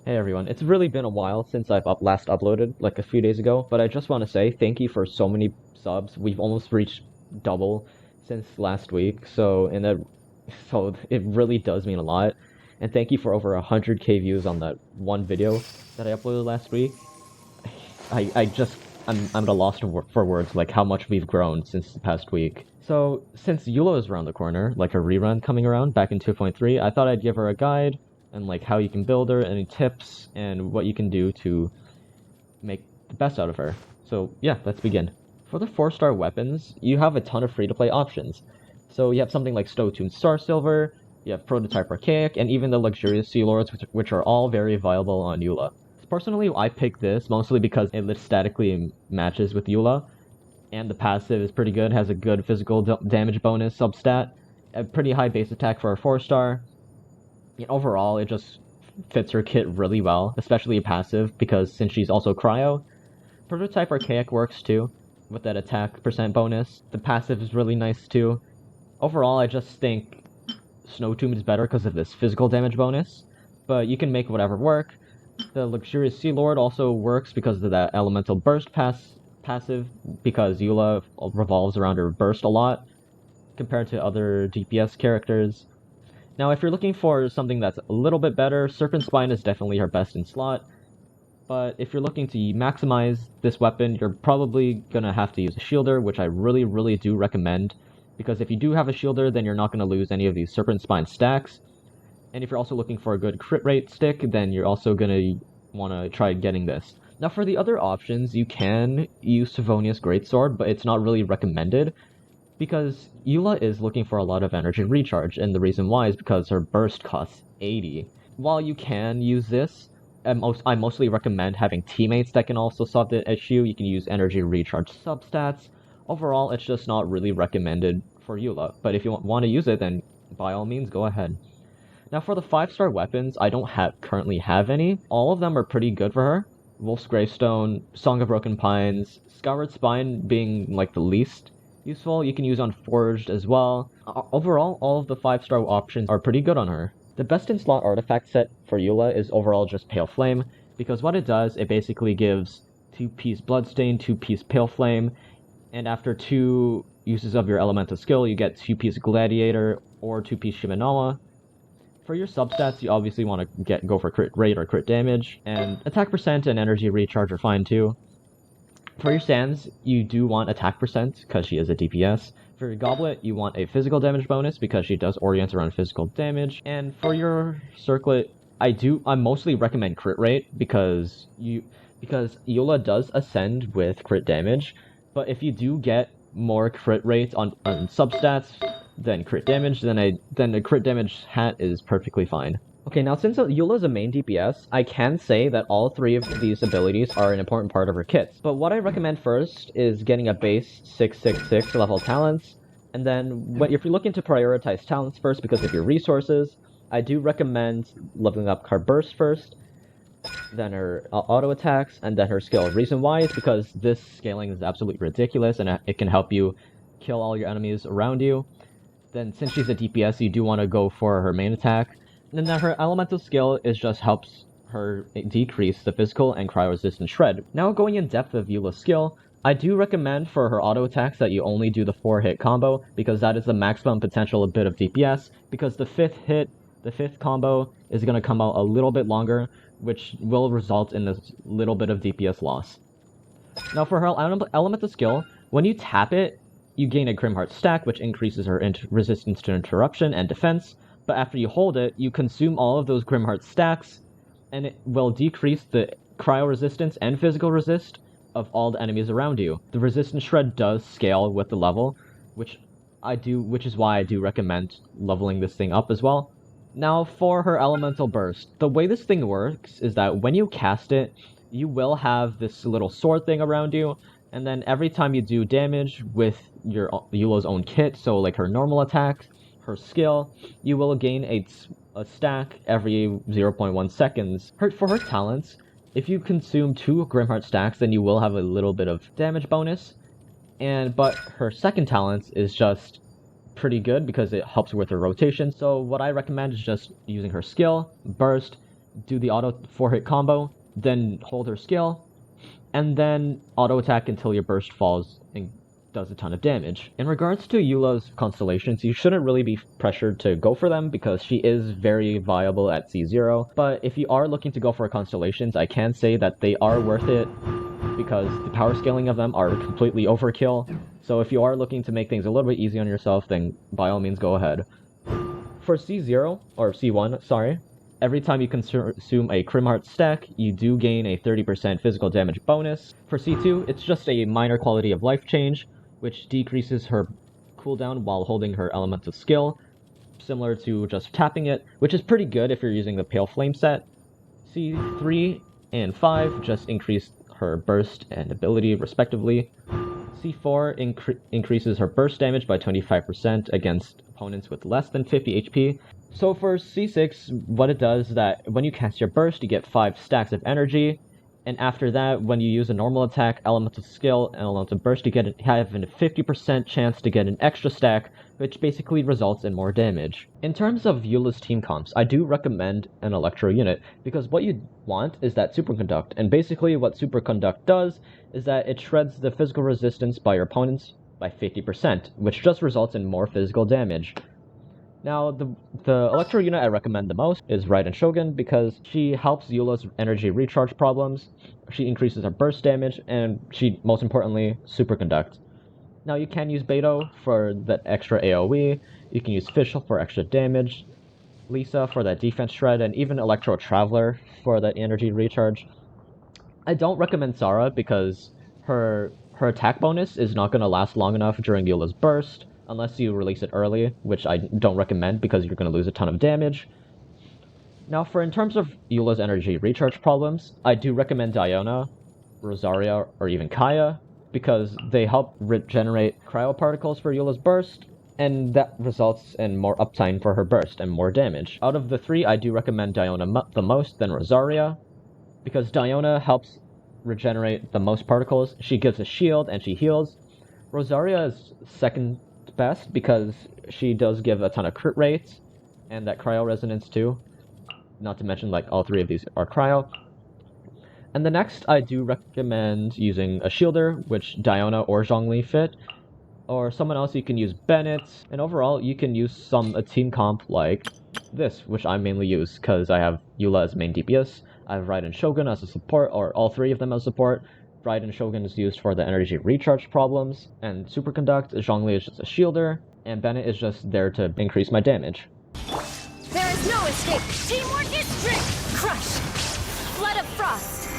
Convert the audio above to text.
Hey everyone, it's really been a while since I've last uploaded, like a few days ago, but I just want to say thank you for so many subs. We've almost reached double since last week, so it really does mean a lot. And thank you for over 100K views on that one video that I uploaded last week. I just I'm at a loss for words, like how much we've grown since the past week. So since Eula is around the corner, like a rerun coming around back in 2.3, I thought I'd give her a guide and like how you can build her, any tips, and what you can do to make the best out of her. So yeah, let's begin. For the 4-star weapons, you have a ton of free-to-play options. So you have something like Stone Star Silver, you have Prototype Archaic, and even the Luxurious Sea Lords, which are all very viable on Eula. Personally, I picked this mostly because it statically matches with Eula, and the passive is pretty good, has a good physical damage bonus substat, a pretty high base attack for a 4-star, and overall it just fits her kit really well, especially a passive, because since she's also cryo. Prototype Archaic works too, with that attack percent bonus. The passive is really nice too. Overall, I just think Snow Tomb is better because of this physical damage bonus, but you can make whatever work. The Luxurious Sea Lord also works because of that Elemental Burst passive, because Eula revolves around her burst a lot, compared to other DPS characters. Now, if you're looking for something that's a little bit better, Serpent Spine is definitely her best in slot, but if you're looking to maximize this weapon, you're probably gonna have to use a shielder, which I really do recommend, because if you do have a shielder, then you're not gonna lose any of these Serpent Spine stacks. And if you're also looking for a good crit rate stick, then you're also gonna want to try getting this. Now for the other options, you can use Savonia's Greatsword, but it's not really recommended, because Eula is looking for a lot of energy recharge, and the reason why is because her burst costs 80. While you can use this, I mostly recommend having teammates that can also solve the issue. You can use energy recharge substats. Overall, it's just not really recommended for Eula, but if you want to use it, then by all means, go ahead. Now for the 5-star weapons, I don't currently have any. All of them are pretty good for her. Wolf's Gravestone, Song of Broken Pines, Scoured Spine being like the least useful. You can use on Forged as well. Overall, all of the 5-star options are pretty good on her. The best in slot artifact set for Eula is overall just Pale Flame, because what it does, it basically gives 2-piece Bloodstain, 2-piece Pale Flame, and after 2 uses of your elemental skill, you get 2-piece Gladiator or 2-piece Shimenawa. For your substats, you obviously want to go for crit rate or crit damage, and attack percent and energy recharge are fine too. For your Sands, you do want attack percent, because she is a DPS. For your Goblet, you want a physical damage bonus, because she does orient around physical damage. And for your Circlet, I mostly recommend crit rate, because Eula does ascend with crit damage, but if you do get more crit rate on substats than crit damage, then a crit damage hat is perfectly fine. Okay, now since Eula is a main DPS, I can say that all 3 of these abilities are an important part of her kits. But what I recommend first is getting a base 666 level talents, and then if you're looking to prioritize talents first because of your resources, I do recommend leveling up her burst first, then her auto attacks, and then her skill. Reason why is because this scaling is absolutely ridiculous, and it can help you kill all your enemies around you. Then since she's a DPS, you do want to go for her main attack. And then her elemental skill just helps her decrease the physical and cryo-resistant shred. Now going in depth of Eula's skill, I do recommend for her auto attacks that you only do the 4-hit combo, because that is the maximum potential bit of DPS, because the 5th combo is going to come out a little bit longer, which will result in a little bit of DPS loss. Now for her elemental skill, when you tap it, you gain a Grimheart stack, which increases her resistance to interruption and defense, but after you hold it, you consume all of those Grimheart stacks, and it will decrease the cryo resistance and physical resist of all the enemies around you. The resistance shred does scale with the level, which is why I do recommend leveling this thing up as well. Now for her elemental burst, the way this thing works is that when you cast it, you will have this little sword thing around you, and then every time you do damage with your Eula's own kit, so like her normal attacks, her skill, you will gain a stack every 0.1 seconds. For her talents, if you consume 2 Grimheart stacks, then you will have a little bit of damage bonus, but her second talent is just pretty good because it helps with her rotation. So what I recommend is just using her skill, burst, do the auto 4-hit combo, then hold her skill, and then auto attack until your burst falls and does a ton of damage. In regards to Eula's Constellations, you shouldn't really be pressured to go for them because she is very viable at C0, but if you are looking to go for Constellations, I can say that they are worth it because the power scaling of them are completely overkill. So if you are looking to make things a little bit easy on yourself, then by all means go ahead. For C0, or C1, sorry, every time you consume a Crim Heart stack, you do gain a 30% physical damage bonus. For C2, it's just a minor quality of life change, which decreases her cooldown while holding her elemental skill, similar to just tapping it, which is pretty good if you're using the Pale Flame set. C3 and 5 just increase her burst and ability respectively. C4 increases her burst damage by 25% against opponents with less than 50 HP. So for C6, what it does is that when you cast your burst, you get 5 stacks of energy, and after that, when you use a normal attack, elemental skill, and elemental burst, you have a 50% chance to get an extra stack, which basically results in more damage. In terms of Eula's team comps, I do recommend an Electro unit, because what you want is that Superconduct, and basically what Superconduct does is that it shreds the physical resistance by your opponents by 50%, which just results in more physical damage. Now, the Electro unit I recommend the most is Raiden Shogun because she helps Eula's energy recharge problems, she increases her burst damage, and she, most importantly, Superconduct. Now, you can use Beto for that extra AoE, you can use Fischl for extra damage, Lisa for that defense shred, and even Electro Traveler for that energy recharge. I don't recommend Sarah because her attack bonus is not going to last long enough during Eula's burst, unless you release it early, which I don't recommend because you're going to lose a ton of damage. Now, in terms of Eula's energy recharge problems, I do recommend Diona, Rosaria, or even Kaya, because they help regenerate cryoparticles for Eula's burst, and that results in more uptime for her burst and more damage. Out of the three, I do recommend Diona the most, then Rosaria, because Diona helps regenerate the most particles, she gives a shield and she heals. Rosaria is second best because she does give a ton of crit rates and that cryo resonance too. Not to mention, like, all three of these are cryo. And the next, I do recommend using a shielder, which Diona or Zhongli fit, or someone else. You can use Bennett, and overall you can use a team comp like this, which I mainly use because I have Eula as main DPS, I have Raiden Shogun as a support, or all three of them as support. Raiden Shogun is used for the energy recharge problems, and Superconduct, Zhongli is just a shielder, and Bennett is just there to increase my damage. There is no escape! Teamwork is strict! Crush! Flood of Frost!